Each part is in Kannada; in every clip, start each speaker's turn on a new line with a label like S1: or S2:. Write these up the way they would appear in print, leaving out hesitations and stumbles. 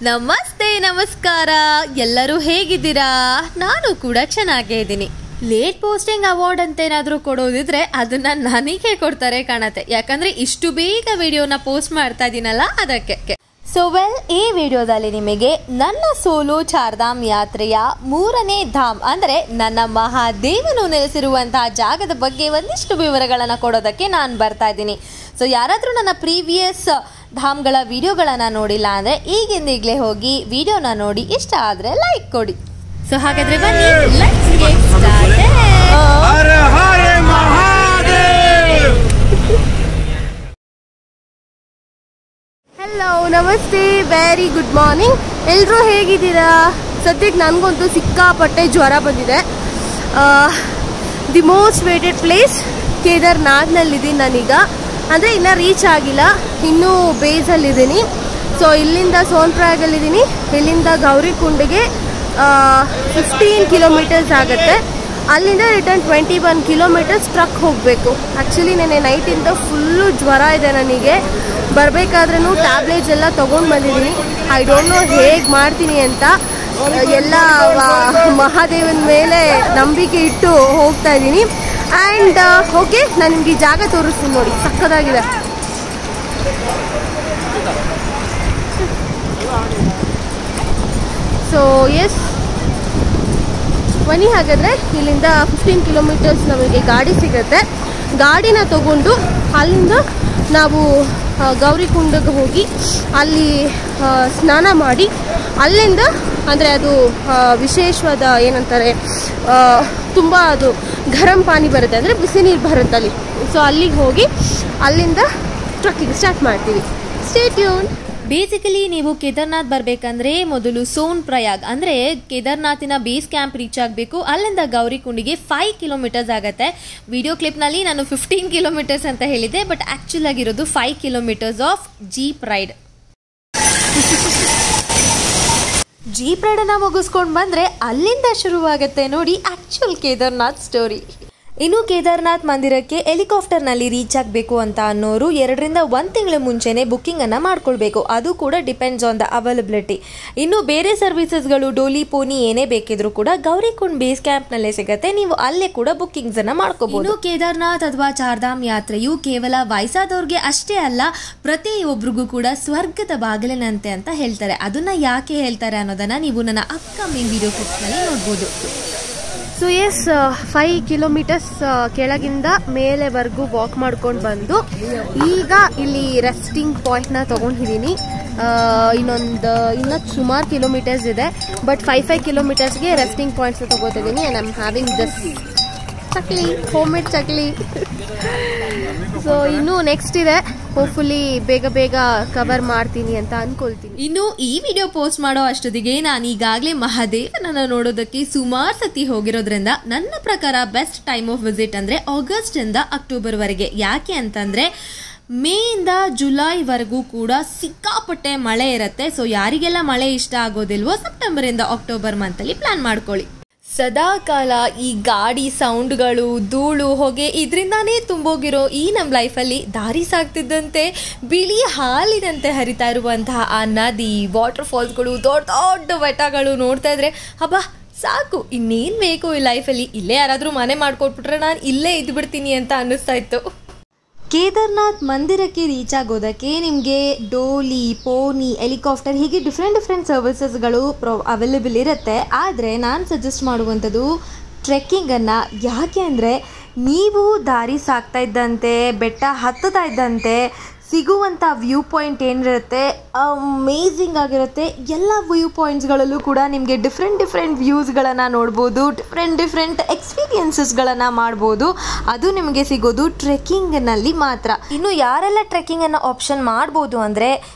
S1: ನಮಸ್ತೆ ನಮಸ್ಕಾರ ಎಲ್ಲರೂ ಹೇಗಿದ್ದೀರಾ? ನಾನು ಕೂಡ ಚೆನ್ನಾಗೇ ಇದ್ದೀನಿ. ಲೇಟ್ ಪೋಸ್ಟಿಂಗ್ ಅವಾರ್ಡ್ ಅಂತ ಏನಾದರೂ ಕೊಡೋದಿದ್ರೆ ಅದನ್ನ ನನಗೆ ಕೊಡ್ತಾರೆ ಕಾಣತ್ತೆ. ಯಾಕಂದ್ರೆ ಇಷ್ಟು ಬೇಗ ವಿಡಿಯೋನ ಪೋಸ್ಟ್ ಮಾಡ್ತಾ ಇದ್ದೀನಲ್ಲ ಅದಕ್ಕೆ. ಸೊ ಈ ವಿಡಿಯೋದಲ್ಲಿ ನಿಮಗೆ ನನ್ನ ಸೋಲೋ ಚಾರ್ಧಾಮ್ ಯಾತ್ರೆಯ 3ನೇ ಧಾಮ್ ಅಂದರೆ ನನ್ನ ಮಹಾದೇವನು ನೆಲೆಸಿರುವಂತಹ ಜಾಗದ ಬಗ್ಗೆ ಒಂದಿಷ್ಟು ವಿವರಗಳನ್ನು ಕೊಡೋದಕ್ಕೆ ನಾನು ಬರ್ತಾ ಇದ್ದೀನಿ. ಸೊ ಯಾರಾದರೂ ನನ್ನ ಪ್ರೀವಿಯಸ್ ಧಾಮ್ಗಳ ವಿಡಿಯೋಗಳನ್ನು ನೋಡಿಲ್ಲ ಅಂದರೆ ಈಗಿಂದೀಗಲೇ ಹೋಗಿ ವಿಡಿಯೋನ ನೋಡಿ, ಇಷ್ಟ ಆದರೆ ಲೈಕ್ ಕೊಡಿ. ಸೊ ಹಾಗಾದ್ರೆ ಬನ್ನಿ, let's get started. Hara Hara Mahadev.
S2: Hello, ನಮಸ್ತೆ, ವೆರಿ ಗುಡ್ ಮಾರ್ನಿಂಗ್. ಎಲ್ಲರೂ ಹೇಗಿದ್ದೀರಾ? ಸದ್ಯಕ್ಕೆ ನನಗಂತೂ ಸಿಕ್ಕಾಪಟ್ಟೆ ಜ್ವರ ಬಂದಿದೆ. ದಿ ಮೋಸ್ಟ್ ವೇಟೆಡ್ ಪ್ಲೇಸ್ ಕೇದಾರ್ನಾಥ್ನಲ್ಲಿದ್ದೀನಿ ನಾನೀಗ. ಅಂದರೆ ಇನ್ನೂ ರೀಚ್ ಆಗಿಲ್ಲ, ಇನ್ನೂ ಬೇಸಲ್ಲಿದ್ದೀನಿ. ಸೊ ಇಲ್ಲಿಂದ ಸೋನ್ಪ್ರಯಾಗಲ್ಲಿದ್ದೀನಿ. ಇಲ್ಲಿಂದ ಗೌರಿಕುಂಡಿಗೆ 15 ಕಿಲೋಮೀಟರ್ಸ್ ಆಗುತ್ತೆ. ಅಲ್ಲಿಂದ ರಿಟರ್ನ್ 21 ಕಿಲೋಮೀಟರ್ಸ್ ಟ್ರಕ್ ಹೋಗಬೇಕು. ಆ್ಯಕ್ಚುಲಿ ನೆನ್ನೆ ನೈಟಿಂದ ಫುಲ್ಲು ಜ್ವರ ಇದೆ ನನಗೆ. ಬರಬೇಕಾದ್ರೂ ಟ್ಯಾಬ್ಲೆಟ್ಸ್ ಎಲ್ಲ ತೊಗೊಂಡು ಬಂದಿದ್ದೀನಿ. ಐ ಡೋಂಟ್ ನೋ ಹೇಗೆ ಮಾಡ್ತೀನಿ ಅಂತ. ಎಲ್ಲ ಮಹಾದೇವನ ಮೇಲೆ ನಂಬಿಕೆ ಇಟ್ಟು ಹೋಗ್ತಾ ಇದ್ದೀನಿ. ಆ್ಯಂಡ್ ಓಕೆ, ನಾನು ನಿಮಗೆ ಈ ಜಾಗ ತೋರಿಸ್ತೀನಿ ನೋಡಿ, ಸಕ್ಕತ್ತಾಗಿದೆ. ಸೊ ಎಸ್ ಬನ್ನಿ, ಹಾಗಾದರೆ ಇಲ್ಲಿಂದ 15 ಕಿಲೋಮೀಟರ್ಸ್ ನಮಗೆ ಗಾಡಿ ಸಿಗುತ್ತೆ. ಗಾಡಿನ ತಗೊಂಡು ಅಲ್ಲಿಂದ ನಾವು ಗೌರಿಕುಂಡಕ್ಕೆ ಹೋಗಿ ಅಲ್ಲಿ ಸ್ನಾನ ಮಾಡಿ, ಅಲ್ಲಿಂದ ಅಂದರೆ ಅದು ವಿಶೇಷವಾದ ಏನಂತಾರೆ, ತುಂಬ ಅದು ಗರಂ ಪಾನಿ ಬರುತ್ತೆ, ಅಂದರೆ ಬಿಸಿ ನೀರು ಬರುತ್ತೆ ಅಲ್ಲಿ. ಸೊ ಅಲ್ಲಿಗೆ ಹೋಗಿ ಅಲ್ಲಿಂದ ಟ್ರಕ್ಕಿಂಗ್ ಸ್ಟಾರ್ಟ್ ಮಾಡ್ತೀವಿ. Stay tune.
S1: ಬೇಸಿಕಲಿ ನೀವು ಕೇದಾರ್ನಾಥ್ ಬರಬೇಕಂದ್ರೆ ಮೊದಲು ಸೋನ್ಪ್ರಯಾಗ್ ಅಂದರೆ ಕೇದಾರ್ನಾಥಿನ ಬೇಸ್ ಕ್ಯಾಂಪ್ ರೀಚ್ ಆಗಬೇಕು. ಅಲ್ಲಿಂದ ಗೌರಿಕುಂಡಿಗೆ 5 ಕಿಲೋಮೀಟರ್ಸ್ ಆಗುತ್ತೆ. ವಿಡಿಯೋ ಕ್ಲಿಪ್ನಲ್ಲಿ ನಾನು 15 ಕಿಲೋಮೀಟರ್ಸ್ ಅಂತ ಹೇಳಿದ್ದೆ, ಬಟ್ ಆ್ಯಕ್ಚುಲ್ ಆಗಿರೋದು 5 kilometres of jeep ride. Jeep ರೈಡನ್ನು ಮುಗಿಸ್ಕೊಂಡು ಬಂದರೆ ಅಲ್ಲಿಂದ ಶುರುವಾಗುತ್ತೆ ನೋಡಿ ಆ್ಯಕ್ಚುಲ್ ಕೇದಾರ್ನಾಥ್ ಸ್ಟೋರಿ. ಇನ್ನು ಕೇದಾರ್ನಾಥ್ ಮಂದಿರಕ್ಕೆ ಹೆಲಿಕಾಪ್ಟರ್ನಲ್ಲಿ ರೀಚ್ ಆಗಬೇಕು ಅಂತ ಅನ್ನೋರು 2 ರಿಂದ 1 ತಿಂಗಳ ಮುಂಚೆನೇ ಬುಕ್ಕಿಂಗನ್ನು ಮಾಡ್ಕೊಳ್ಬೇಕು. ಅದು ಕೂಡ ಡಿಪೆಂಡ್ಸ್ ಆನ್ ದ ಅವೈಲಬಿಲಿಟಿ. ಇನ್ನು ಬೇರೆ ಸರ್ವಿಸಸ್ಗಳು ಡೋಲಿ ಪೋನಿ ಏನೇ ಬೇಕಿದ್ರು ಕೂಡ ಗೌರಿಕುಂಡ್ ಬೇಸ್ ಕ್ಯಾಂಪ್ನಲ್ಲೇ ಸಿಗುತ್ತೆ. ನೀವು ಅಲ್ಲೇ ಕೂಡ ಬುಕ್ಕಿಂಗ್ಸನ್ನು ಮಾಡ್ಕೋಬಹುದು. ಇನ್ನು ಕೇದಾರ್ನಾಥ್ ಅಥವಾ ಚಾರ್ಧಾಮ್ ಯಾತ್ರೆಯು ಕೇವಲ ವಯಸ್ಸಾದವ್ರಿಗೆ ಅಷ್ಟೇ ಅಲ್ಲ, ಪ್ರತಿಯೊಬ್ಬರಿಗೂ ಕೂಡ ಸ್ವರ್ಗದ ಬಾಗಿಲಿನಂತೆ ಅಂತ ಹೇಳ್ತಾರೆ. ಅದನ್ನ ಯಾಕೆ ಹೇಳ್ತಾರೆ ಅನ್ನೋದನ್ನ ನೀವು ನನ್ನ ಅಪ್ಕಮಿಂಗ್ ವಿಡಿಯೋ ಕ್ಲಿಪ್ಸ್ನಲ್ಲಿ ನೋಡ್ಬೋದು.
S2: ಸೊ ಎಸ್ 5 ಕಿಲೋಮೀಟರ್ಸ್ ಕೆಳಗಿಂದ ಮೇಲೆವರೆಗೂ ವಾಕ್ ಮಾಡ್ಕೊಂಡು ಬಂದು ಈಗ ಇಲ್ಲಿ ರೆಸ್ಟಿಂಗ್ ಪಾಯಿಂಟ್ನ ತೊಗೊಂಡಿದ್ದೀನಿ. ಇನ್ನೂ ಸುಮಾರು ಕಿಲೋಮೀಟರ್ಸ್ ಇದೆ, ಬಟ್ 5 ಕಿಲೋಮೀಟರ್ಸ್ಗೆ ರೆಸ್ಟಿಂಗ್ ಪಾಯಿಂಟ್ಸ್ನ ತೊಗೋತಿದ್ದೀನಿ. And I am having this chakli, home made chakli. So ಇನ್ನು ನೆಕ್ಸ್ಟ್ ಇದೆ, ಹೋಪ್ಫುಲಿ ಬೇಗ ಕವರ್ ಮಾಡ್ತೀನಿ ಅಂತ ಅನ್ಕೊಳ್ತೀನಿ.
S1: ಇನ್ನು ಈ ವಿಡಿಯೋ ಪೋಸ್ಟ್ ಮಾಡೋ ಅಷ್ಟೊತ್ತಿಗೆ ನಾನು ಈಗಾಗಲೇ ಮಹಾದೇವನನ್ನ ನೋಡೋದಕ್ಕೆ ಸುಮಾರು ಸತಿ ಹೋಗಿರೋದ್ರಿಂದ ನನ್ನ ಪ್ರಕಾರ ಬೆಸ್ಟ್ ಟೈಮ್ ಆಫ್ ವಿಸಿಟ್ ಅಂದ್ರೆ ಆಗಸ್ಟ್ ಇಂದ ಅಕ್ಟೋಬರ್ ವರೆಗೆ. ಯಾಕೆ ಅಂತಂದ್ರೆ ಮೇ ಇಂದ ಜುಲೈವರೆಗೂ ಕೂಡ ಸಿಕ್ಕಾಪಟ್ಟೆ ಮಳೆ ಇರುತ್ತೆ. ಸೊ ಯಾರಿಗೆಲ್ಲ ಮಳೆ ಇಷ್ಟ ಆಗೋದಿಲ್ವೋ ಸೆಪ್ಟೆಂಬರ್ ಇಂದ ಅಕ್ಟೋಬರ್ ಮಂತಲ್ಲಿ ಪ್ಲಾನ್ ಮಾಡ್ಕೊಳ್ಳಿ. ಸದಾ ಕಾಲ ಈ ಗಾಡಿ ಸೌಂಡ್ಗಳು, ಧೂಳು, ಹೊಗೆ ಇದರಿಂದಾನೇ ತುಂಬೋಗಿರೋ ಈ ನಮ್ಮ ಲೈಫಲ್ಲಿ ದಾರಿ ಸಾಗ್ತಿದ್ದಂತೆ ಬಿಳಿ ಹಾಲಿನಂತೆ ಹರಿತಾ ಇರುವಂತಹ ಆ ನದಿ, ವಾಟರ್ ಫಾಲ್ಸ್ಗಳು, ದೊಡ್ಡ ದೊಡ್ಡ ಬೆಟ್ಟಗಳು ನೋಡ್ತಾ ಇದ್ರೆ ಹಬ್ಬ ಸಾಕು, ಇನ್ನೇನು ಬೇಕು ಈ ಲೈಫಲ್ಲಿ. ಇಲ್ಲೇ ಯಾರಾದರೂ ಮನೆ ಮಾಡ್ಕೊಟ್ಬಿಟ್ರೆ ನಾನು ಇಲ್ಲೇ ಇದ್ಬಿಡ್ತೀನಿ ಅಂತ ಅನ್ನಿಸ್ತಾ ಇತ್ತು. ಕೇದಾರ್ನಾಥ್ ಮಂದಿರಕ್ಕೆ ರೀಚ್ ಆಗೋದಕ್ಕೆ ನಿಮಗೆ ಡೋಲಿ, ಪೋನಿ, ಹೆಲಿಕಾಪ್ಟರ್ ಹೀಗೆ ಡಿಫ್ರೆಂಟ್ ಸರ್ವಿಸಸ್ಗಳು ಅವೈಲೇಬಲ್ ಇರುತ್ತೆ. ಆದರೆ ನಾನು ಸಜೆಸ್ಟ್ ಮಾಡುವಂಥದ್ದು ಟ್ರೆಕ್ಕಿಂಗನ್ನು. ಯಾಕೆ ಅಂದರೆ ನೀವು ದಾರಿ ಸಾಕ್ತಾ ಇದ್ದಂತೆ, ಬೆಟ್ಟ ಹತ್ತುತ್ತಾ ಇದ್ದಂತೆ ಸಿಗುವಂಥ ವ್ಯೂ ಪಾಯಿಂಟ್ ಏನಿರುತ್ತೆ ಅಮೇಝಿಂಗ್ ಆಗಿರುತ್ತೆ. ಎಲ್ಲ ವ್ಯೂ ಪಾಯಿಂಟ್ಸ್ಗಳಲ್ಲೂ ಕೂಡ ನಿಮಗೆ ಡಿಫ್ರೆಂಟ್ ವ್ಯೂಸ್ಗಳನ್ನು ನೋಡ್ಬೋದು, ಡಿಫ್ರೆಂಟ್ ಎಕ್ಸ್ಪೀರಿಯನ್ಸಸ್ಗಳನ್ನು ಮಾಡ್ಬೋದು. ಅದು ನಿಮಗೆ ಸಿಗೋದು ಟ್ರೆಕ್ಕಿಂಗ್ನಲ್ಲಿ ಮಾತ್ರ. ಇನ್ನು ಯಾರೆಲ್ಲ ಟ್ರೆಕ್ಕಿಂಗನ್ನು ಆಪ್ಷನ್ ಮಾಡ್ಬೋದು ಅಂದರೆ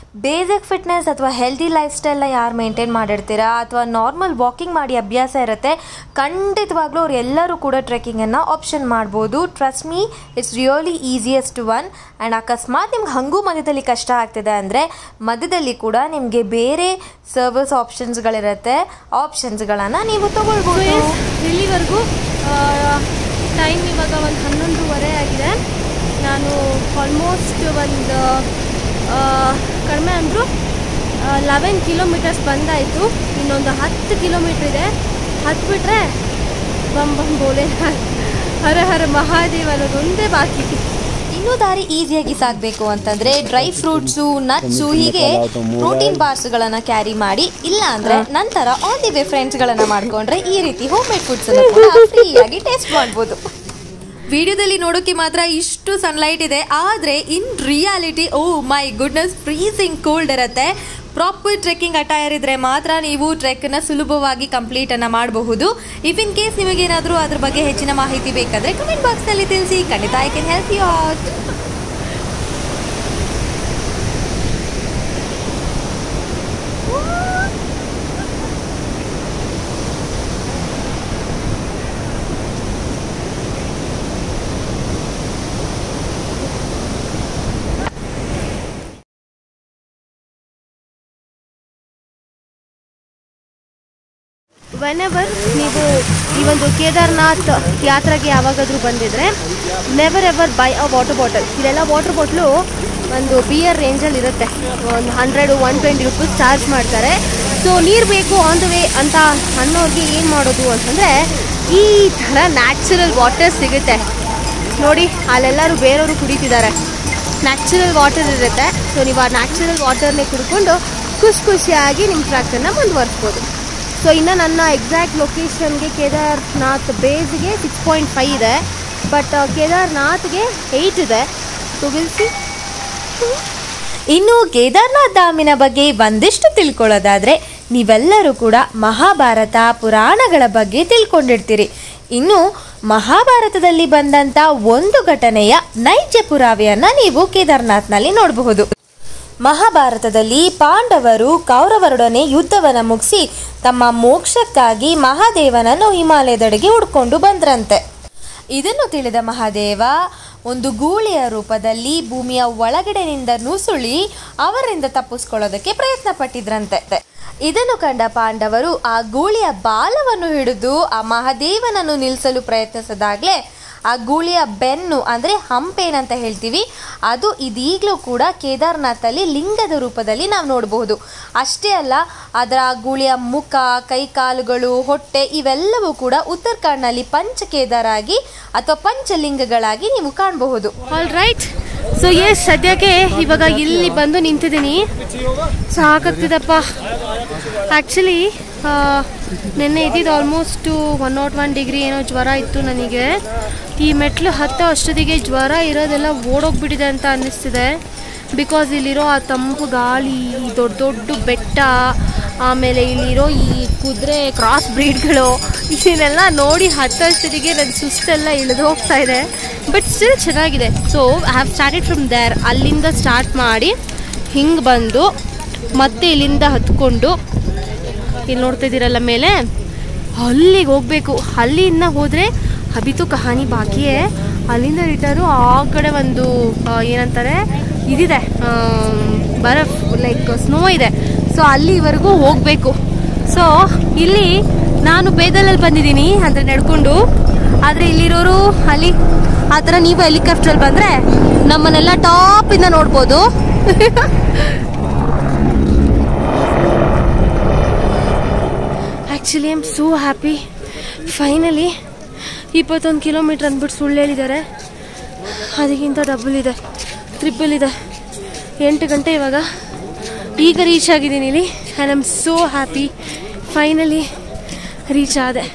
S1: ಬೇಸಿಕ್ ಫಿಟ್ನೆಸ್ ಅಥವಾ ಹೆಲ್ದಿ ಲೈಫ್ ಸ್ಟೈಲ್ನ ಯಾರು ಮೇಂಟೈನ್ ಮಾಡಿರ್ತೀರಾ ಅಥವಾ ನಾರ್ಮಲ್ ವಾಕಿಂಗ್ ಮಾಡಿ ಅಭ್ಯಾಸ ಇರುತ್ತೆ, ಖಂಡಿತವಾಗ್ಲೂ ಅವ್ರು ಎಲ್ಲರೂ ಕೂಡ ಟ್ರೆಕ್ಕಿಂಗನ್ನು ಆಪ್ಷನ್ ಮಾಡ್ಬೋದು. Trust me, it's really easiest one. And ಅಕಸ್ಮಾತ್ ನಿಮ್ಗೆ ಹಂಗೂ ಮಧ್ಯದಲ್ಲಿ ಕಷ್ಟ ಆಗ್ತಿದೆ ಅಂದರೆ ಮಧ್ಯದಲ್ಲಿ ಕೂಡ ನಿಮಗೆ ಬೇರೆ ಸರ್ವಿಸ್ ಆಪ್ಷನ್ಸ್ಗಳಿರುತ್ತೆ, ಆಪ್ಷನ್ಸ್ಗಳನ್ನು ನೀವು ತಗೊಳ್ಬೋದು.
S2: ಇಲ್ಲಿವರೆಗೂ ಟೈಮ್ ಇವಾಗ ಒಂದು 11:30 ಆಗಿದೆ. ನಾನು ಆಲ್ಮೋಸ್ಟ್ ಒಂದು ಕಡಿಮೆ ಅಂದರೂ 11 ಕಿಲೋಮೀಟರ್ಸ್ ಬಂದಾಯಿತು. ಇನ್ನೊಂದು 10 ಕಿಲೋಮೀಟ್ರ್ ಇದೆ. ಹತ್ಬಿಟ್ರೆ ಬಂ ಬೋಲೆ ಹರ ಹರ ಮಹಾದೇವ ಅನ್ನೋದೊಂದೇ ಬಾಕಿ.
S1: ಇನ್ನೂ ದಾರಿ ಈಸಿಯಾಗಿ ಸಾಗಬೇಕು ಅಂತಂದ್ರೆ ಡ್ರೈ ಫ್ರೂಟ್ಸು, ನಟ್ಸು, ಹೀಗೆ ಪ್ರೋಟೀನ್ ಬಾರ್ಸ್ಗಳನ್ನು ಕ್ಯಾರಿ ಮಾಡಿ, ಇಲ್ಲ ಅಂದ್ರೆ ನಂತರ ಆನ್ ದಿ ವೇ ಫ್ರೆಂಡ್ಸ್ಗಳನ್ನು ಮಾಡ್ಕೊಂಡ್ರೆ ಈ ರೀತಿ ಹೋಮ್ ಮೇಡ್ ಫುಡ್ಸ್ ಅನ್ನು ಕೂಡ ಫ್ರೀಯಾಗಿ ಟೇಸ್ಟ್ ಮಾಡ್ಬೋದು. ವಿಡಿಯೋದಲ್ಲಿ ನೋಡೋಕೆ ಮಾತ್ರ ಇಷ್ಟು ಸನ್ಲೈಟ್ ಇದೆ, ಆದರೆ in reality oh my goodness freezing cold ಇರುತ್ತೆ. ಪ್ರಾಪರ್ ಟ್ರೆಕ್ಕಿಂಗ್ ಅಟೈರ್ ಇದ್ರೆ ಮಾತ್ರ ನೀವು ಟ್ರೆಕ್ನ ಸುಲಭವಾಗಿ ಕಂಪ್ಲೀಟನ್ನು ಮಾಡಬಹುದು. ಇಫ್ ಇನ್ ಕೇಸ್ ನಿಮಗೇನಾದರೂ ಅದ್ರ ಬಗ್ಗೆ ಹೆಚ್ಚಿನ ಮಾಹಿತಿ ಬೇಕಾದರೆ ಕಮೆಂಟ್ ಬಾಕ್ಸ್ನಲ್ಲಿ ತಿಳಿಸಿ, ಖಂಡಿತ I can help you out.
S2: Whenever ನೀವು ಈ ಒಂದು ಕೇದಾರ್ನಾಥ್ ಯಾತ್ರೆಗೆ ಯಾವಾಗಾದರೂ ಬಂದಿದ್ರೆ never ever buy a water bottle. ಇದೆಲ್ಲ ವಾಟರ್ ಬಾಟ್ಲು ಒಂದು ಬಿಯರ್ ರೇಂಜಲ್ಲಿ ಇರುತ್ತೆ. ಒಂದು 100-120 ರೂಪೀಸ್ ಚಾರ್ಜ್ ಮಾಡ್ತಾರೆ. ಸೊ ನೀರು ಬೇಕು ಆನ್ ದ ವೇ ಅಂತ ಅನ್ನೋರಿಗೆ ಏನು ಮಾಡೋದು ಅಂತಂದರೆ ಈ ಥರ ನ್ಯಾಚುರಲ್ ವಾಟರ್ ಸಿಗುತ್ತೆ ನೋಡಿ. ಅಲ್ಲೆಲ್ಲರೂ ಬೇರೆಯವರು ಕುಡಿತಿದ್ದಾರೆ. ನ್ಯಾಚುರಲ್ ವಾಟರ್ ಇರುತ್ತೆ. ಸೊ ನೀವು ಆ ನ್ಯಾಚುರಲ್ ವಾಟರ್ನೇ ಕುಡ್ಕೊಂಡು ಖುಷಿಯಾಗಿ ನಿಮ್ಮ ಟ್ರ್ಯಾಕನ್ನು ಮುಂದುವರಿಸ್ಬೋದು. ಸೊ ಇನ್ನು ನನ್ನ ಎಕ್ಸಾಕ್ಟ್ ಲೊಕೇಶನ್ಗೆ ಕೇದಾರ್ನಾಥ್ ಬೇಸ್ಗೆ 6.5 ಇದೆ, ಬಟ್ ಕೇದಾರ್ನಾಥ್ಗೆ 8 ಇದೆ. So will see.
S1: ಇನ್ನು ಕೇದಾರ್ನಾಥ್ ಧಾಮಿನ ಬಗ್ಗೆ ಒಂದಿಷ್ಟು ತಿಳ್ಕೊಳ್ಳೋದಾದ್ರೆ ನೀವೆಲ್ಲರೂ ಕೂಡ ಮಹಾಭಾರತ ಪುರಾಣಗಳ ಬಗ್ಗೆ ತಿಳ್ಕೊಂಡಿರ್ತೀರಿ. ಇನ್ನು ಮಹಾಭಾರತದಲ್ಲಿ ಬಂದಂಥ ಒಂದು ಘಟನೆಯ ನೈಜ ಪುರಾವೆಯನ್ನು ನೀವು ಕೇದಾರ್ನಾಥ್ನಲ್ಲಿ ನೋಡಬಹುದು. ಮಹಾಭಾರತದಲ್ಲಿ ಪಾಂಡವರು ಕೌರವರೊಡನೆ ಯುದ್ಧವನ್ನು ಮುಗಿಸಿ ತಮ್ಮ ಮೋಕ್ಷಕ್ಕಾಗಿ ಮಹಾದೇವನನ್ನು ಹಿಮಾಲಯದೆಡೆಗೆ ಹುಡ್ಕೊಂಡು ಬಂದ್ರಂತೆ. ಇದನ್ನು ತಿಳಿದ ಮಹಾದೇವ ಒಂದು ಗೂಳಿಯ ರೂಪದಲ್ಲಿ ಭೂಮಿಯ ಒಳಗಡೆನಿಂದ ನುಸುಳಿ ಅವರಿಂದ ತಪ್ಪಿಸ್ಕೊಳ್ಳೋದಕ್ಕೆ ಪ್ರಯತ್ನ ಪಟ್ಟಿದ್ರಂತೆ. ಇದನ್ನು ಕಂಡ ಪಾಂಡವರು ಆ ಗೂಳಿಯ ಬಾಲವನ್ನು ಹಿಡಿದು ಆ ಮಹಾದೇವನನ್ನು ನಿಲ್ಲಿಸಲು ಪ್ರಯತ್ನಿಸಿದಾಗಲೇ ಆ ಗೂಳಿಯ ಬೆನ್ನು ಅಂದರೆ ಹಂಪೇನಂತ ಹೇಳ್ತೀವಿ, ಅದು ಇದೀಗಲೂ ಕೂಡ ಕೇದಾರ್ನಾಥಲ್ಲಿ ಲಿಂಗದ ರೂಪದಲ್ಲಿ ನಾವು ನೋಡಬಹುದು. ಅಷ್ಟೇ ಅಲ್ಲ, ಅದರ ಗೂಳಿಯ ಮುಖ, ಕೈಕಾಲುಗಳು, ಹೊಟ್ಟೆ ಇವೆಲ್ಲವೂ ಕೂಡ ಉತ್ತರಾಖಂಡ್ನಲ್ಲಿ ಪಂಚಕೇದಾರಾಗಿ ಅಥವಾ ಪಂಚಲಿಂಗಗಳಾಗಿ ನೀವು ಕಾಣಬಹುದು.
S2: All right. ಸೊ ಸದ್ಯಕ್ಕೆ ಇವಾಗ ಇಲ್ಲಿ ಬಂದು ನಿಂತಿದ್ದೀನಿ. ಸಾಕಾಗ್ತಿದಪ್ಪ. ಆ್ಯಕ್ಚುಲಿ ನಿನ್ನೆ ಇದ್ದಿದ್ದು ಆಲ್ಮೋಸ್ಟ್ 101 ಡಿಗ್ರಿ ಏನೋ ಜ್ವರ ಇತ್ತು ನನಗೆ. ಈ ಮೆಟ್ಲು ಹತ್ತೋ ಅಷ್ಟೊತ್ತಿಗೆ ಜ್ವರ ಇರೋದೆಲ್ಲ ಓಡೋಗ್ಬಿಟ್ಟಿದೆ ಅಂತ ಅನ್ನಿಸ್ತಿದೆ. ಬಿಕಾಸ್ ಇಲ್ಲಿರೋ ಆ ತಂಪು ಗಾಳಿ, ದೊಡ್ಡ ದೊಡ್ಡ ಬೆಟ್ಟ, ಆಮೇಲೆ ಇಲ್ಲಿರೋ ಈ ಕುದುರೆ ಕ್ರಾಸ್ ಬ್ರೀಡ್ಗಳು, ಇದನ್ನೆಲ್ಲ ನೋಡಿ ಹತ್ತೋ ಅಷ್ಟೊತ್ತಿಗೆ ನನ್ನ ಸುಸ್ತೆಲ್ಲ ಇಳಿದು ಹೋಗ್ತಾ ಇದೆ. ಬಟ್ ಸ್ಟಿಲ್ ಚೆನ್ನಾಗಿದೆ. So I have started from there. ಅಲ್ಲಿಂದ ಸ್ಟಾರ್ಟ್ ಮಾಡಿ ಹಿಂಗೆ ಬಂದು ಮತ್ತೆ ಇಲ್ಲಿಂದ ಹತ್ಕೊಂಡು ಇಲ್ಲಿ ನೋಡ್ತಾ ಇದ್ದೀರಲ್ಲ ಮೇಲೆ, ಅಲ್ಲಿಗೆ ಹೋಗಬೇಕು. ಅಲ್ಲಿಂದ ಹೋದರೆ ಅಭಿತು ಕಹಾನಿ ಬಾಕಿಯೇ. ಅಲ್ಲಿಂದ ರಿಟರ್ನು ಆ ಕಡೆ ಒಂದು ಏನಂತಾರೆ ಇದಿದೆ, ಬರಫ್ ಲೈಕ್ ಸ್ನೋ ಇದೆ. ಸೊ ಅಲ್ಲಿವರೆಗೂ ಹೋಗಬೇಕು. ಸೊ ಇಲ್ಲಿ ನಾನು ಬೇದಲಲ್ಲಿ ಬಂದಿದ್ದೀನಿ ಅಂದರೆ ನಡ್ಕೊಂಡು. ಆದರೆ ಇಲ್ಲಿರೋರು ಅಲ್ಲಿ ಆ ಥರ ನೀವು ಹೆಲಿಕಾಪ್ಟ್ರಲ್ಲಿ ಬಂದರೆ ನಮ್ಮನ್ನೆಲ್ಲ ಟಾಪಿಂದ ನೋಡ್ಬೋದು. Actually I am so happy. Finally 21 kilometre ಅಂದ್ಬಿಟ್ಟು ಸುಳ್ಳು ಹೇಳಿದ್ದಾರೆ. ಅದಕ್ಕಿಂತ ಡಬಲ್ ಇದೆ, ಟ್ರಿಪಲ್ ಇದೆ. 8 ಗಂಟೆ ಇವಾಗ. ಈಗ ರೀಚ್ ಆಗಿದ್ದೀನಿ ಇಲ್ಲಿ. And I am so happy. Finally reach ಆದೆ.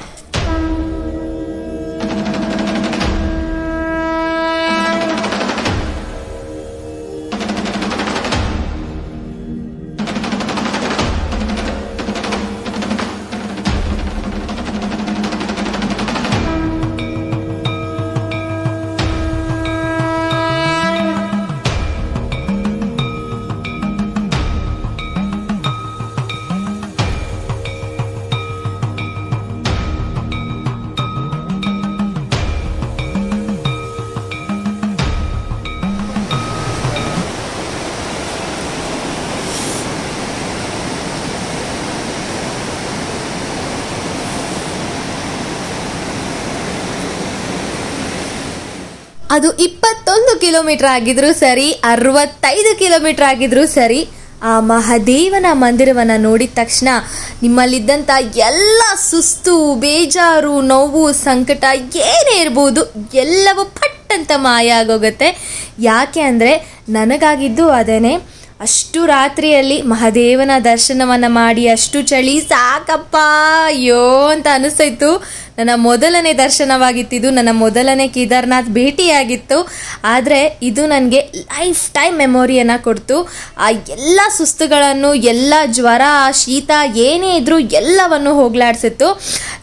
S1: ಅದು 21 ಕಿಲೋಮೀಟರ್ ಆಗಿದ್ರು ಸರಿ, 65 ಕಿಲೋಮೀಟರ್ ಆಗಿದ್ರು ಸರಿ, ಆ ಮಹಾದೇವನ ಮಂದಿರವನ್ನು ನೋಡಿದ ತಕ್ಷಣ ನಿಮ್ಮಲ್ಲಿದ್ದಂಥ ಎಲ್ಲ ಸುಸ್ತು, ಬೇಜಾರು, ನೋವು, ಸಂಕಟ ಏನೇ ಇರ್ಬೋದು ಎಲ್ಲವೂ ಪಟ್ಟಂತ ಮಾಯ ಆಗೋಗುತ್ತೆ. ಯಾಕೆ ಅಂದರೆ ನನಗಾಗಿದ್ದು ಅದೇನೆ. ಅಷ್ಟು ರಾತ್ರಿಯಲ್ಲಿ ಮಹಾದೇವನ ದರ್ಶನವನ್ನು ಮಾಡಿ ಅಷ್ಟು ಚಳಿ ಸಾಕಪ್ಪ ಅಯ್ಯೋ ಅಂತ ಅನಿಸ್ತಾಯಿತ್ತು. ನನ್ನ ಮೊದಲನೇ ದರ್ಶನವಾಗಿತ್ತಿದ್ದು, ನನ್ನ ಮೊದಲನೇ ಕೇದಾರ್ನಾಥ್ ಭೇಟಿಯಾಗಿತ್ತು. ಆದರೆ ಇದು ನನಗೆ ಲೈಫ್ ಟೈಮ್ ಮೆಮೊರಿಯನ್ನು ಕೊಡ್ತು. ಆ ಎಲ್ಲ ಸುಸ್ತುಗಳನ್ನು, ಎಲ್ಲ ಜ್ವರ, ಶೀತ ಏನೇ ಇದ್ರೂ ಎಲ್ಲವನ್ನು ಹೋಗಲಾಡಿಸಿತ್ತು.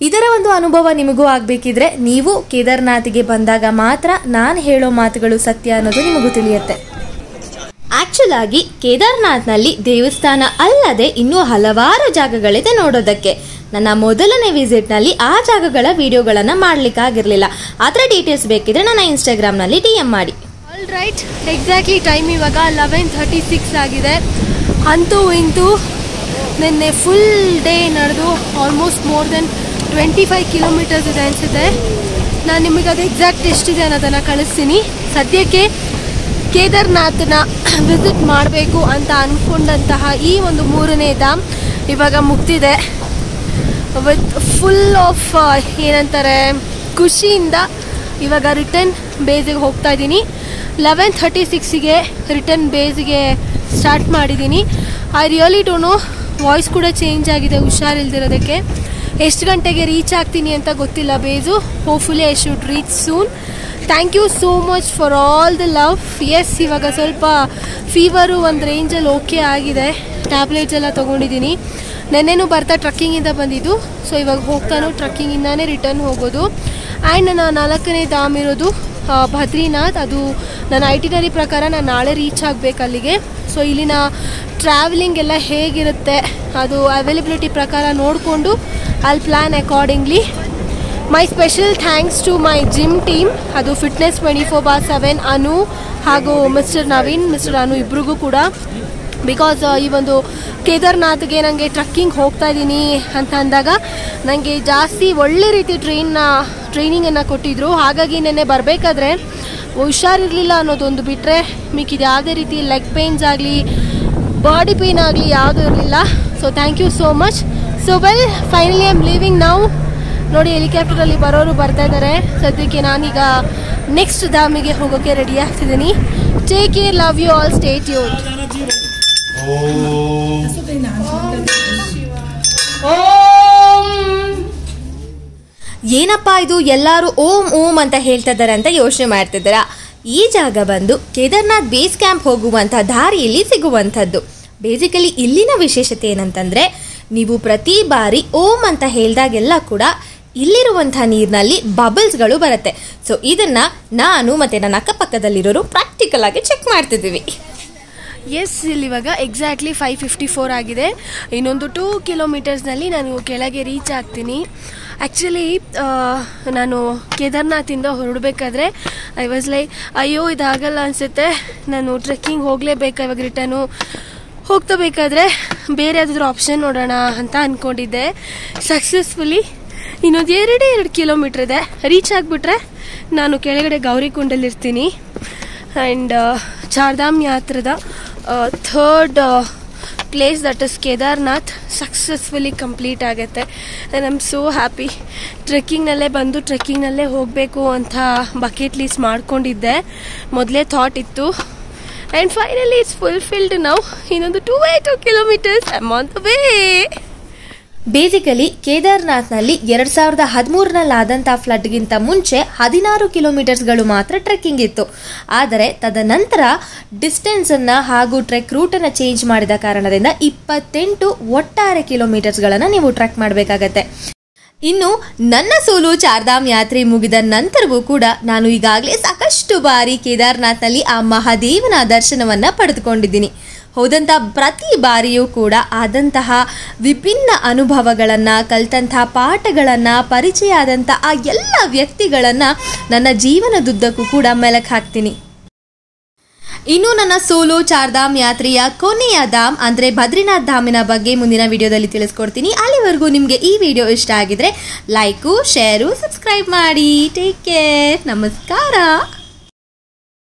S1: ಇದರ ಒಂದು ಅನುಭವ ನಿಮಗೂ ಆಗಬೇಕಿದ್ರೆ ನೀವು ಕೇದಾರ್ನಾಥ್ಗೆ ಬಂದಾಗ ಮಾತ್ರ ನಾನು ಹೇಳೋ ಮಾತುಗಳು ಸತ್ಯ ಅನ್ನೋದು ನಿಮಗೂ ತಿಳಿಯುತ್ತೆ. ಆಕ್ಚುಲ್ ಆಗಿ ಕೇದಾರ್ನಾಥ್ನಲ್ಲಿ ದೇವಸ್ಥಾನ ಅಲ್ಲದೆ ಇನ್ನೂ ಹಲವಾರು ಜಾಗಗಳಿದೆ ನೋಡೋದಕ್ಕೆ. ನನ್ನ ಮೊದಲನೇ ವಿಸಿಟ್ನಲ್ಲಿ ಆ ಜಾಗಗಳ ವಿಡಿಯೋಗಳನ್ನು ಮಾಡಲಿಕ್ಕಾಗಿರಲಿಲ್ಲ. ಅದರ ಡೀಟೇಲ್ಸ್ ಬೇಕಿದ್ರೆ ನನ್ನ ಇನ್ಸ್ಟಾಗ್ರಾಮ್ನಲ್ಲಿ DM ಮಾಡಿ.
S2: ಆಲ್ ರೈಟ್, ಎಕ್ಸಾಕ್ಟ್ಲಿ ಟೈಮ್ ಇವಾಗ 11:36 ಆಗಿದೆ. ಅಂತೂ ಇಂತೂ ನಿನ್ನೆ ಫುಲ್ ಡೇ ನಡೆದು ಆಲ್ಮೋಸ್ಟ್ ಮೋರ್ ದೆನ್ 25 ಕಿಲೋಮೀಟರ್ಸ್ ಇದೆ ಅನಿಸುತ್ತೆ. ನಾನು ನಿಮಗೆ ಅದು ಎಕ್ಸಾಕ್ಟ್ ಎಷ್ಟಿದೆ ಅನ್ನೋದನ್ನು ಕಳಿಸ್ತೀನಿ. ಸದ್ಯಕ್ಕೆ ಕೇದಾರ್ನಾಥ್ನ ವಿಸಿಟ್ ಮಾಡಬೇಕು ಅಂತ ಅಂದ್ಕೊಂಡಂತಹ ಈ ಒಂದು 3ನೇ ಧಾಮ್ ಇವಾಗ ಮುಗ್ದಿದೆ. ವಿತ್ ಫುಲ್ ಆಫ್ ಏನಂತಾರೆ ಖುಷಿಯಿಂದ ಇವಾಗ ರಿಟರ್ನ್ ಬೇಸಿಗೆ ಹೋಗ್ತಾ ಇದ್ದೀನಿ. 11:36ಗೆ ರಿಟರ್ನ್ ಬೇಸಿಗೆ ಸ್ಟಾರ್ಟ್ ಮಾಡಿದ್ದೀನಿ. I really don't know, voice ಕೂಡ ಚೇಂಜ್ ಆಗಿದೆ ಹುಷಾರಿಲ್ದಿರೋದಕ್ಕೆ. ಎಷ್ಟು ಗಂಟೆಗೆ ರೀಚ್ ಆಗ್ತೀನಿ ಅಂತ ಗೊತ್ತಿಲ್ಲ base. Hopefully I should reach soon. Thank you so much for all the love. Yes, ಇವಾಗ ಸ್ವಲ್ಪ ಫೀವರು ಒಂದು ರೇಂಜಲ್ಲಿ ಓಕೆ ಆಗಿದೆ. ಟ್ಯಾಬ್ಲೆಟ್ಸ್ ಎಲ್ಲ ತೊಗೊಂಡಿದ್ದೀನಿ. ನೆನ್ನೆನೂ ಬರ್ತಾ ಟ್ರಕ್ಕಿಂಗಿಂದ ಬಂದಿದ್ದು. ಸೊ ಇವಾಗ ಹೋಗ್ತಾನೂ ಟ್ರಕ್ಕಿಂಗಿಂದಾನೇ ರಿಟರ್ನ್ ಹೋಗೋದು. ಆ್ಯಂಡ್ ನನ್ನ 4ನೇ ಧಾಮ್ ಇರೋದು ಬದ್ರಿನಾಥ್. ಅದು ನನ್ನ ಐಟಿನರಿ ಪ್ರಕಾರ ನಾನು ನಾಳೆ ರೀಚ್ ಆಗಬೇಕು ಅಲ್ಲಿಗೆ. ಸೊ ಇಲ್ಲಿನ ಟ್ರಾವೆಲಿಂಗ್ ಎಲ್ಲ ಹೇಗಿರುತ್ತೆ ಅದು ಅವೈಲಬಿಲಿಟಿ ಪ್ರಕಾರ ನೋಡಿಕೊಂಡು I plan accordingly. My special thanks to my gym team, ಅದು ಫಿಟ್ನೆಸ್ 24/7 ಅನು ಹಾಗೂ ಮಿಸ್ಟರ್ ನವೀನ್, ಮಿಸ್ಟರ್ ಅನು ಇಬ್ರಿಗೂ ಕೂಡ. ಬಿಕಾಸ್ ಈ ಒಂದು ಕೇದಾರ್ನಾಥ್ಗೆ ನನಗೆ ಟ್ರಕ್ಕಿಂಗ್ ಹೋಗ್ತಾ ಇದ್ದೀನಿ ಅಂತ ಅಂದಾಗ ನನಗೆ ಜಾಸ್ತಿ ಒಳ್ಳೆ ರೀತಿ ಟ್ರೈನಿಂಗನ್ನು ಕೊಟ್ಟಿದ್ದರು. ಹಾಗಾಗಿ ನೆನ್ನೆ ಬರಬೇಕಾದ್ರೆ ಹುಷಾರಿರಲಿಲ್ಲ ಅನ್ನೋದೊಂದು ಬಿಟ್ಟರೆ ಮಿಕ್ಕಿದ ಯಾವುದೇ ರೀತಿ ಲೆಗ್ ಪೇನ್ಸ್ ಆಗಲಿ, ಬಾಡಿ ಪೇನ್ ಆಗಲಿ ಯಾವುದೂ ಇರಲಿಲ್ಲ. So thank you so much. So well, finally I am leaving now. ನೋಡಿ, ಹೆಲಿಕಾಪ್ಟರಲ್ಲಿ ಬರೋರು ಬರ್ತಾ ಇದ್ದಾರೆ. ಸದ್ಯಕ್ಕೆ ನಾನೀಗ ನೆಕ್ಸ್ಟ್ ಧಾಮಿಗೆ ಹೋಗೋಕ್ಕೆ ರೆಡಿ ಆಗ್ತಿದ್ದೀನಿ. Take care, love you all, stay tuned.
S1: ಏನಪ್ಪಾ ಇದು ಎಲ್ಲರೂ ಓಂ ಓಂ ಅಂತ ಹೇಳ್ತಾ ಇದ್ದಾರೆ ಅಂತ ಯೋಚನೆ ಮಾಡ್ತಿದ್ದಾರಾ? ಈ ಜಾಗ ಬಂದು ಕೇದಾರ್ನಾಥ್ ಬೇಸ್ ಕ್ಯಾಂಪ್ ಹೋಗುವಂಥ ದಾರಿಯಲ್ಲಿ ಸಿಗುವಂಥದ್ದು. ಬೇಸಿಕಲಿ ಇಲ್ಲಿನ ವಿಶೇಷತೆ ಏನಂತಂದರೆ, ನೀವು ಪ್ರತಿ ಬಾರಿ ಓಂ ಅಂತ ಹೇಳಿದಾಗೆಲ್ಲ ಕೂಡ ಇಲ್ಲಿರುವಂಥ ನೀರಿನಲ್ಲಿ ಬಬಲ್ಸ್ಗಳು ಬರುತ್ತೆ. ಸೊ ಇದನ್ನು ನಾನು ಮತ್ತು ನನ್ನ ಅಕ್ಕಪಕ್ಕದಲ್ಲಿರೋರು ಪ್ರಾಕ್ಟಿಕಲ್ ಆಗಿ ಚೆಕ್ ಮಾಡ್ತಿದ್ದೀವಿ.
S2: ಎಸ್, ಇಲ್ಲಿವಾಗ ಎಕ್ಸಾಕ್ಟ್ಲಿ 5:54 ಆಗಿದೆ. ಇನ್ನೊಂದು 2 ಕಿಲೋಮೀಟರ್ಸ್ನಲ್ಲಿ ನಾನು ಕೆಳಗೆ ರೀಚ್ ಆಗ್ತೀನಿ. ಆ್ಯಕ್ಚುಲಿ ನಾನು ಕೇದಾರ್ನಾಥಿಂದ ಹೊರಡಬೇಕಾದ್ರೆ ಐ ವಾಸ್ ಲೈಕ್, ಅಯ್ಯೋ ಇದಾಗಲ್ಲ ಅನಿಸುತ್ತೆ, ನಾನು ಟ್ರೆಕ್ಕಿಂಗ್ ಹೋಗಲೇಬೇಕಾ ಇವಾಗ ರಿಟರ್ನು. ಹೋಗ್ತಾ ಬೇಕಾದರೆ ಬೇರೆ ಯಾವುದಾದ್ರೂ ಆಪ್ಷನ್ ನೋಡೋಣ ಅಂತ ಅಂದ್ಕೊಂಡಿದ್ದೆ. ಸಕ್ಸಸ್ಫುಲಿ ಇನ್ನೊಂದು 2 ಕಿಲೋಮೀಟ್ರ್ ಇದೆ. ರೀಚ್ ಆಗಿಬಿಟ್ರೆ ನಾನು ಕೆಳಗಡೆ ಗೌರಿಕುಂಡಲ್ಲಿರ್ತೀನಿ. ಆ್ಯಂಡ್ ಚಾರ್ಧಾಮ್ ಯಾತ್ರದ third place, that is Kedarnath, successfully complete ಆಗುತ್ತೆ. And I am so happy. ಟ್ರೆಕ್ಕಿಂಗ್ನಲ್ಲೇ ಬಂದು ಟ್ರೆಕ್ಕಿಂಗ್ನಲ್ಲೇ ಹೋಗಬೇಕು ಅಂತ ಬಕೆಟ್ ಲೀಸ್ಟ್ ಮಾಡ್ಕೊಂಡಿದ್ದೆ, ಮೊದಲೇ ಥಾಟ್ ಇತ್ತು. And finally it's fulfilled now. ಇನ್ನೊಂದು 2 kilometres I am on the way.
S1: Basically ಕೇದಾರ್ನಾಥ್ನಲ್ಲಿ 2013ನಲ್ಲಾದಂಥ ಫ್ಲಡ್ಗಿಂತ ಮುಂಚೆ 16 ಕಿಲೋಮೀಟರ್ಸ್ಗಳು ಮಾತ್ರ ಟ್ರೆಕ್ಕಿಂಗ್ ಇತ್ತು. ಆದರೆ ತದನಂತರ ಡಿಸ್ಟೆನ್ಸನ್ನು ಹಾಗೂ ಟ್ರೆಕ್ ರೂಟನ್ನು ಚೇಂಜ್ ಮಾಡಿದ ಕಾರಣದಿಂದ 28 ಒಟ್ಟಾರೆ ಕಿಲೋಮೀಟರ್ಸ್ಗಳನ್ನು ನೀವು ಟ್ರೆಕ್ ಮಾಡಬೇಕಾಗತ್ತೆ. ಇನ್ನು ನನ್ನ ಸೋಲು ಚಾರ್ಧಾಮ್ ಯಾತ್ರೆ ಮುಗಿದ ನಂತರವೂ ಕೂಡ ನಾನು ಈಗಾಗಲೇ ಸಾಕಷ್ಟು ಬಾರಿ ಕೇದಾರ್ನಾಥ್ನಲ್ಲಿ ಆ ಮಹಾದೇವನ ದರ್ಶನವನ್ನು ಪಡೆದುಕೊಂಡಿದ್ದೀನಿ. ಹೋದಂಥ ಪ್ರತಿ ಬಾರಿಯೂ ಕೂಡ ಆದಂತಹ ವಿಭಿನ್ನ ಅನುಭವಗಳನ್ನು, ಕಲಿತಂಥ ಪಾಠಗಳನ್ನು, ಪರಿಚಯ ಆದಂಥ ಆ ಎಲ್ಲ ವ್ಯಕ್ತಿಗಳನ್ನು ನನ್ನ ಜೀವನದುದ್ದಕ್ಕೂ ಕೂಡ ಮೆಲುಕು ಹಾಕ್ತೀನಿ. ಇನ್ನು ನನ್ನ ಸೋಲೋ ಚಾರ್ಧಾಮ್ ಯಾತ್ರೆಯ ಕೊನೆಯ ಧಾಮ್ ಅಂದರೆ ಬದ್ರಿನಾಥ್ ಧಾಮಿನ ಬಗ್ಗೆ ಮುಂದಿನ ವಿಡಿಯೋದಲ್ಲಿ ತಿಳಿಸ್ಕೊಡ್ತೀನಿ. ಅಲ್ಲಿವರೆಗೂ ನಿಮಗೆ ಈ ವಿಡಿಯೋ ಇಷ್ಟ ಆಗಿದ್ರೆ ಲೈಕು, ಶೇರು, ಸಬ್ಸ್ಕ್ರೈಬ್ ಮಾಡಿ. ಟೇಕ್ ಕೇರ್, ನಮಸ್ಕಾರ.